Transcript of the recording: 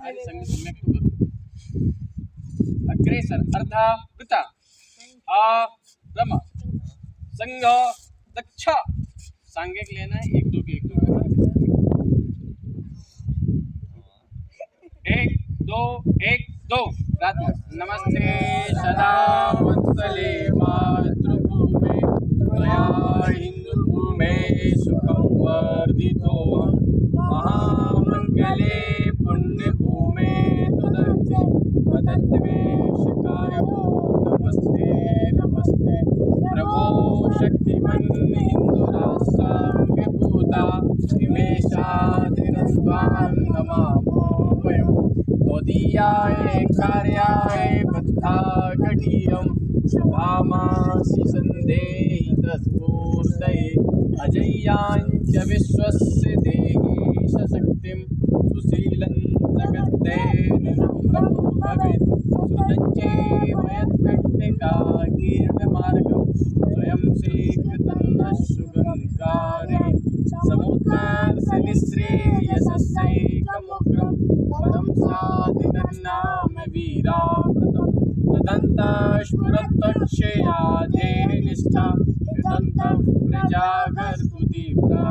आदि संज्ञा सम्यक तू करू अग्रेसर अर्धा वृता रम संघ दक्ष सांगे के लेना एक दो के एक दो रात नमस्ते सदा वत्सले मातृभूमे त्वया हिन्दुभूमे सुखं वर्धितो महामङ्गले पुण्यभूमे तुदर्थे वदत्मे शिकायो नमस्ते नमस्ते प्रभो शक्तिमन् हिन्दुराष्ट्राङ्गभूता हिमेशाधिरस्त्वां नमामो वयम् मोदीयाय कार्याय बद्धाघटीयं शुभामासि सन्देहि तत्पूर्तये अजय्याञ्च विश्वस्य देहि सशक्तिं सुशीलं जगत्तेन नम्रं भवेत् सुतञ्चैव यत्कण्टिकाकीर्णमार्गं स्वयं स्वीकृतं शुभङ्कारे समुत्कर्षनिःश्रेयसस्यैकमुग्रं परं साधिनन्नाम वीरावृतं तदन्तस्फुरत्तक्षयाधे निष्ठा कृतन्तः प्रजागर्तु तीव्रा